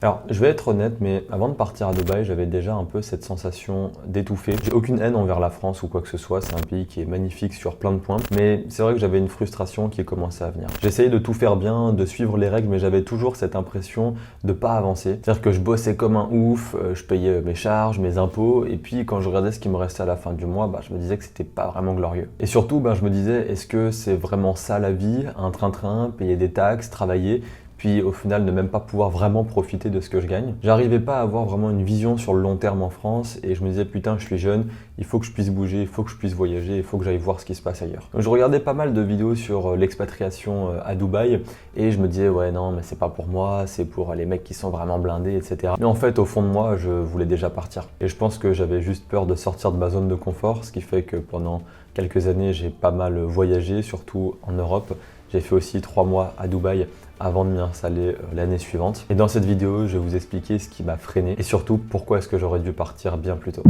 Alors, je vais être honnête, mais avant de partir à Dubaï, j'avais déjà un peu cette sensation d'étouffer. J'ai aucune haine envers la France ou quoi que ce soit, c'est un pays qui est magnifique sur plein de points, mais c'est vrai que j'avais une frustration qui commençait à venir. J'essayais de tout faire bien, de suivre les règles, mais j'avais toujours cette impression de pas avancer. C'est-à-dire que je bossais comme un ouf, je payais mes charges, mes impôts, et puis quand je regardais ce qui me restait à la fin du mois, je me disais que c'était pas vraiment glorieux. Et surtout, je me disais, est-ce que c'est vraiment ça la vie? Un train-train, payer des taxes, travailler, puis au final ne même pas pouvoir vraiment profiter de ce que je gagne. J'arrivais pas à avoir vraiment une vision sur le long terme en France et je me disais putain je suis jeune, il faut que je puisse bouger, il faut que je puisse voyager, il faut que j'aille voir ce qui se passe ailleurs. Donc je regardais pas mal de vidéos sur l'expatriation à Dubaï et je me disais ouais non mais c'est pas pour moi, c'est pour les mecs qui sont vraiment blindés etc. Mais en fait au fond de moi je voulais déjà partir et je pense que j'avais juste peur de sortir de ma zone de confort, ce qui fait que pendant quelques années j'ai pas mal voyagé, surtout en Europe. J'ai fait aussi 3 mois à Dubaï avant de m'y installer l'année suivante. Et dans cette vidéo, je vais vous expliquer ce qui m'a freiné et surtout pourquoi est-ce que j'aurais dû partir bien plus tôt.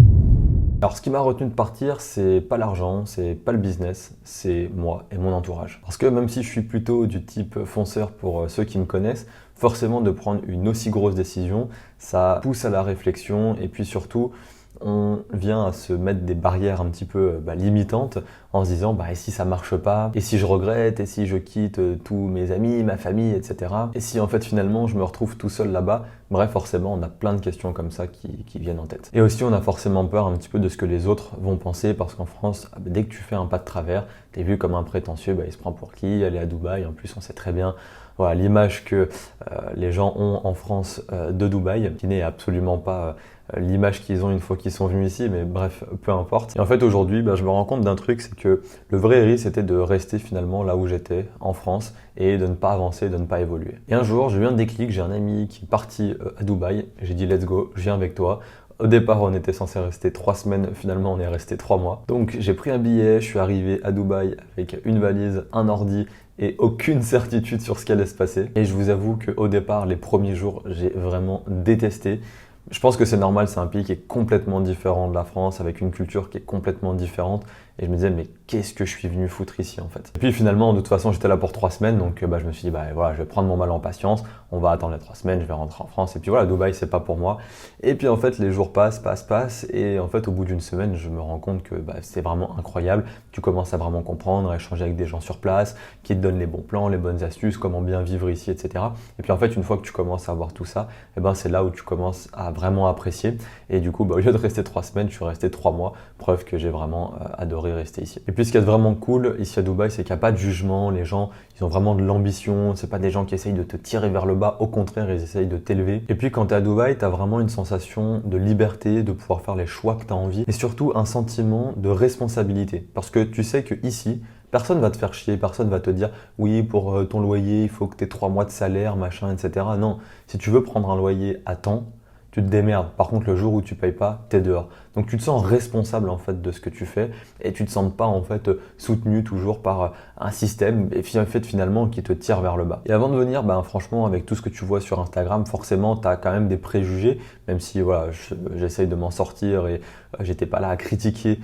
Alors ce qui m'a retenu de partir, c'est pas l'argent, c'est pas le business, c'est moi et mon entourage. Parce que même si je suis plutôt du type fonceur pour ceux qui me connaissent, forcément de prendre une aussi grosse décision, ça pousse à la réflexion et puis surtout, on vient à se mettre des barrières un petit peu limitantes en se disant et si ça marche pas, et si je regrette, et si je quitte tous mes amis, ma famille, etc. Et si en fait finalement je me retrouve tout seul là-bas, bref forcément on a plein de questions comme ça qui viennent en tête. Et aussi on a forcément peur un petit peu de ce que les autres vont penser parce qu'en France, dès que tu fais un pas de travers, t'es vu comme un prétentieux, il se prend pour qui, aller à Dubaï, en plus on sait très bien voilà, l'image que les gens ont en France de Dubaï, qui n'est absolument pas l'image qu'ils ont une fois qu'ils sont venus ici, mais bref, peu importe. Et en fait, aujourd'hui, je me rends compte d'un truc, c'est que le vrai risque, c'était de rester finalement là où j'étais, en France, et de ne pas avancer, de ne pas évoluer. Et un jour, j'ai eu un déclic, j'ai un ami qui est parti à Dubaï, j'ai dit « let's go, je viens avec toi ». Au départ, on était censé rester 3 semaines, finalement on est resté 3 mois. Donc j'ai pris un billet, je suis arrivé à Dubaï avec une valise, un ordi et aucune certitude sur ce qui allait se passer. Et je vous avoue qu'au départ, les premiers jours, j'ai vraiment détesté. Je pense que c'est normal, c'est un pays qui est complètement différent de la France, avec une culture qui est complètement différente. Et je me disais, mais qu'est-ce que je suis venu foutre ici en fait? Et puis finalement, de toute façon, j'étais là pour 3 semaines, donc je me suis dit, voilà, je vais prendre mon mal en patience, on va attendre les 3 semaines, je vais rentrer en France. Et puis voilà, Dubaï, c'est pas pour moi. Et puis en fait, les jours passent, et en fait, au bout d'une semaine, je me rends compte que c'est vraiment incroyable. Tu commences à vraiment comprendre, à échanger avec des gens sur place, qui te donnent les bons plans, les bonnes astuces, comment bien vivre ici, etc. Et puis en fait, une fois que tu commences à voir tout ça, c'est là où tu commences à vraiment apprécier. Et du coup, au lieu de rester 3 semaines, je suis resté 3 mois, preuve que j'ai vraiment adoré rester ici. Et puis ce qui est vraiment cool ici à Dubaï, c'est qu'il n'y a pas de jugement, les gens ils ont vraiment de l'ambition, c'est pas des gens qui essayent de te tirer vers le bas, au contraire ils essayent de t'élever. Et puis quand tu es à Dubaï, tu as vraiment une sensation de liberté, de pouvoir faire les choix que tu as envie et surtout un sentiment de responsabilité parce que tu sais que ici, personne va te faire chier, personne va te dire oui pour ton loyer il faut que tu aies 3 mois de salaire, machin, etc. Non, si tu veux prendre un loyer à temps, tu te démerdes. Par contre, le jour où tu payes pas, t'es dehors. Donc tu te sens responsable en fait de ce que tu fais et tu te sens pas en fait soutenu toujours par un système et finalement qui te tire vers le bas. Et avant de venir, franchement, avec tout ce que tu vois sur Instagram, forcément, tu as quand même des préjugés, même si voilà, j'essaye de m'en sortir et j'étais pas là à critiquer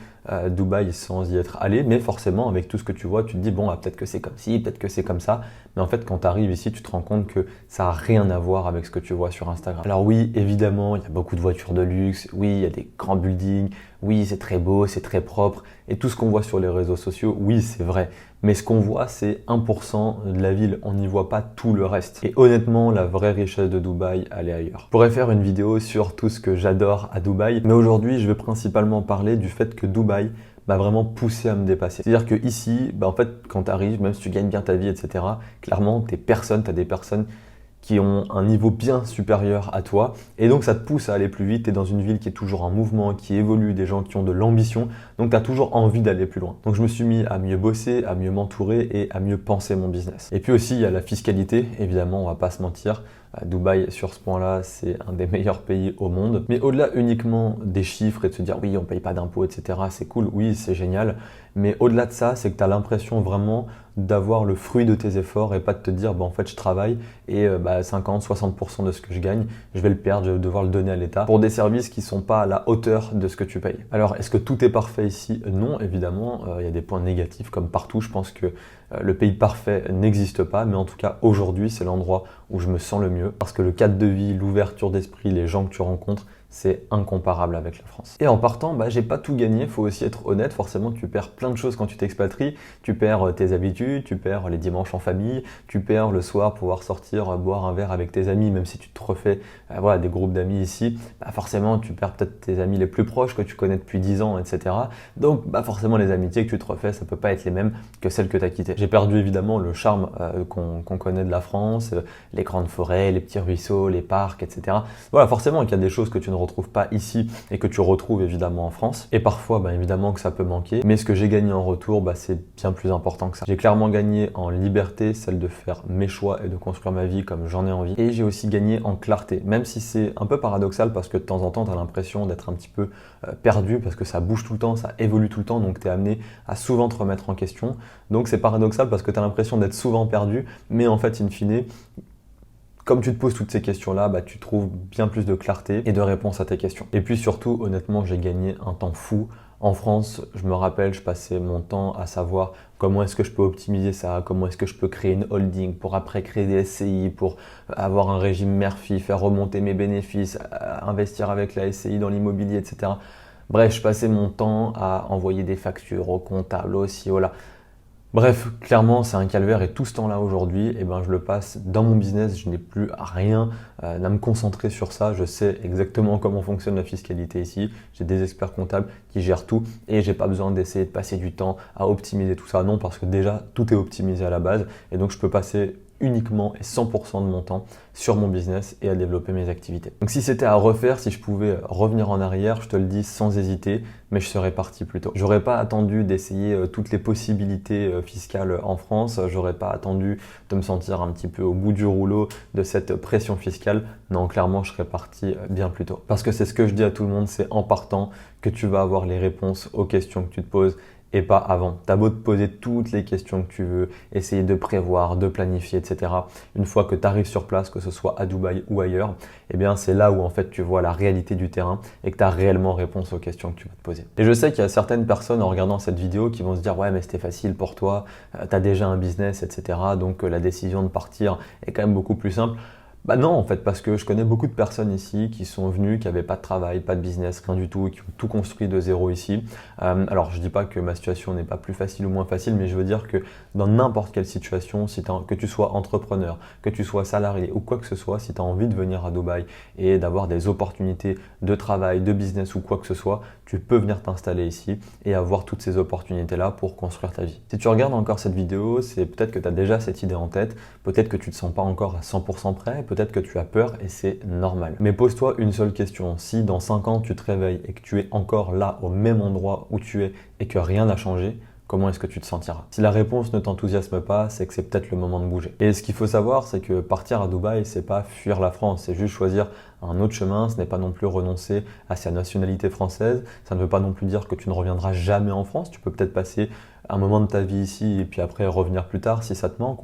Dubaï sans y être allé, mais forcément, avec tout ce que tu vois, tu te dis bon, peut-être que c'est comme ci, peut-être que c'est comme ça. Mais en fait, quand tu arrives ici, tu te rends compte que ça n'a rien à voir avec ce que tu vois sur Instagram. Alors oui, évidemment, il y a beaucoup de voitures de luxe, oui, il y a des grands buildings, oui, c'est très beau, c'est très propre. Et tout ce qu'on voit sur les réseaux sociaux, oui, c'est vrai. Mais ce qu'on voit, c'est 1% de la ville. On n'y voit pas tout le reste. Et honnêtement, la vraie richesse de Dubaï, elle est ailleurs. Je pourrais faire une vidéo sur tout ce que j'adore à Dubaï. Mais aujourd'hui, je vais principalement parler du fait que Dubaï m'a vraiment poussé à me dépasser. C'est-à-dire que ici, en fait, quand tu arrives, même si tu gagnes bien ta vie, etc., clairement, tu as des personnes qui ont un niveau bien supérieur à toi. Et donc, ça te pousse à aller plus vite. Tu es dans une ville qui est toujours en mouvement, qui évolue, des gens qui ont de l'ambition. Donc, tu as toujours envie d'aller plus loin. Donc, je me suis mis à mieux bosser, à mieux m'entourer et à mieux penser mon business. Et puis aussi, il y a la fiscalité. Évidemment, on va pas se mentir. Dubaï, sur ce point-là, c'est un des meilleurs pays au monde. Mais au-delà uniquement des chiffres et de se dire oui, on ne paye pas d'impôts, etc., c'est cool, oui, c'est génial. Mais au-delà de ça, c'est que tu as l'impression vraiment d'avoir le fruit de tes efforts et pas de te dire en fait je travaille et 50-60% de ce que je gagne, je vais le perdre, je vais devoir le donner à l'État pour des services qui ne sont pas à la hauteur de ce que tu payes. Alors est-ce que tout est parfait ici? Non, évidemment, il y a des points négatifs comme partout. Je pense que Le pays parfait n'existe pas, mais en tout cas aujourd'hui c'est l'endroit où je me sens le mieux parce que le cadre de vie, l'ouverture d'esprit, les gens que tu rencontres, c'est incomparable avec la France. Et en partant, j'ai pas tout gagné, il faut aussi être honnête, forcément tu perds plein de choses quand tu t'expatries, tu perds tes habitudes, tu perds les dimanches en famille, tu perds le soir pouvoir sortir boire un verre avec tes amis, même si tu te refais des groupes d'amis ici, forcément tu perds peut-être tes amis les plus proches que tu connais depuis 10 ans, etc. Donc forcément les amitiés que tu te refais, ça peut pas être les mêmes que celles que tu as quittées. J'ai perdu évidemment le charme qu'on connaît de la France, les grandes forêts, les petits ruisseaux, les parcs, etc. Voilà, forcément qu'il y a des choses que tu ne retrouves pas ici et que tu retrouves évidemment en France. Et parfois, évidemment que ça peut manquer. Mais ce que j'ai gagné en retour, c'est bien plus important que ça. J'ai clairement gagné en liberté, celle de faire mes choix et de construire ma vie comme j'en ai envie. Et j'ai aussi gagné en clarté, même si c'est un peu paradoxal parce que de temps en temps, tu as l'impression d'être un petit peu perdu parce que ça bouge tout le temps, ça évolue tout le temps, donc tu es amené à souvent te remettre en question. Donc c'est paradoxal parce que tu as l'impression d'être souvent perdu, mais en fait, in fine, comme tu te poses toutes ces questions-là, tu trouves bien plus de clarté et de réponses à tes questions. Et puis surtout, honnêtement, j'ai gagné un temps fou. En France, je me rappelle, je passais mon temps à savoir comment est-ce que je peux optimiser ça, comment est-ce que je peux créer une holding pour après créer des SCI, pour avoir un régime mère-fille, faire remonter mes bénéfices, investir avec la SCI dans l'immobilier, etc. Bref, je passais mon temps à envoyer des factures au comptable, au CEO, là. Bref, clairement, c'est un calvaire et tout ce temps-là aujourd'hui, je le passe dans mon business. Je n'ai plus à rien à me concentrer sur ça. Je sais exactement comment fonctionne la fiscalité ici. J'ai des experts comptables qui gèrent tout et j'ai pas besoin d'essayer de passer du temps à optimiser tout ça. Non, parce que déjà, tout est optimisé à la base et donc je peux passer uniquement et 100% de mon temps sur mon business et à développer mes activités. Donc si c'était à refaire, si je pouvais revenir en arrière, je te le dis sans hésiter, mais je serais parti plus tôt. J'aurais pas attendu d'essayer toutes les possibilités fiscales en France, j'aurais pas attendu de me sentir un petit peu au bout du rouleau de cette pression fiscale. Non, clairement, je serais parti bien plus tôt. Parce que c'est ce que je dis à tout le monde, c'est en partant que tu vas avoir les réponses aux questions que tu te poses et pas avant. T'as beau te poser toutes les questions que tu veux, essayer de prévoir, de planifier, etc. Une fois que tu arrives sur place, que ce soit à Dubaï ou ailleurs, c'est là où en fait tu vois la réalité du terrain et que tu as réellement réponse aux questions que tu vas te poser. Et je sais qu'il y a certaines personnes en regardant cette vidéo qui vont se dire « Ouais, mais c'était facile pour toi, tu as déjà un business, etc. Donc la décision de partir est quand même beaucoup plus simple. » Non, en fait, parce que je connais beaucoup de personnes ici qui sont venues, qui n'avaient pas de travail, pas de business, rien du tout, et qui ont tout construit de zéro ici. Alors, je dis pas que ma situation n'est pas plus facile ou moins facile, mais je veux dire que dans n'importe quelle situation, que tu sois entrepreneur, que tu sois salarié ou quoi que ce soit, si tu as envie de venir à Dubaï et d'avoir des opportunités de travail, de business ou quoi que ce soit, tu peux venir t'installer ici et avoir toutes ces opportunités-là pour construire ta vie. Si tu regardes encore cette vidéo, c'est peut-être que tu as déjà cette idée en tête, peut-être que tu ne te sens pas encore à 100% prêt, peut-être que tu as peur et c'est normal. Mais pose-toi une seule question. Si dans 5 ans, tu te réveilles et que tu es encore là au même endroit où tu es et que rien n'a changé, comment est-ce que tu te sentiras? Si la réponse ne t'enthousiasme pas, c'est que c'est peut-être le moment de bouger. Et ce qu'il faut savoir, c'est que partir à Dubaï, c'est pas fuir la France, c'est juste choisir un autre chemin. Ce n'est pas non plus renoncer à sa nationalité française. Ça ne veut pas non plus dire que tu ne reviendras jamais en France. Tu peux peut-être passer un moment de ta vie ici et puis après revenir plus tard si ça te manque.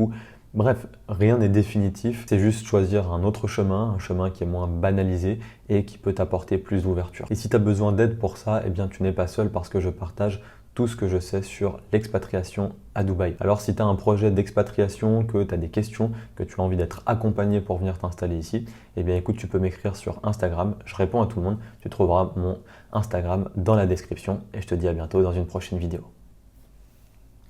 Bref, rien n'est définitif. C'est juste choisir un autre chemin, un chemin qui est moins banalisé et qui peut t'apporter plus d'ouverture. Et si tu as besoin d'aide pour ça, tu n'es pas seul parce que je partage tout ce que je sais sur l'expatriation à Dubaï. Alors si tu as un projet d'expatriation, que tu as des questions, que tu as envie d'être accompagné pour venir t'installer ici, écoute, tu peux m'écrire sur Instagram. Je réponds à tout le monde. Tu trouveras mon Instagram dans la description et je te dis à bientôt dans une prochaine vidéo.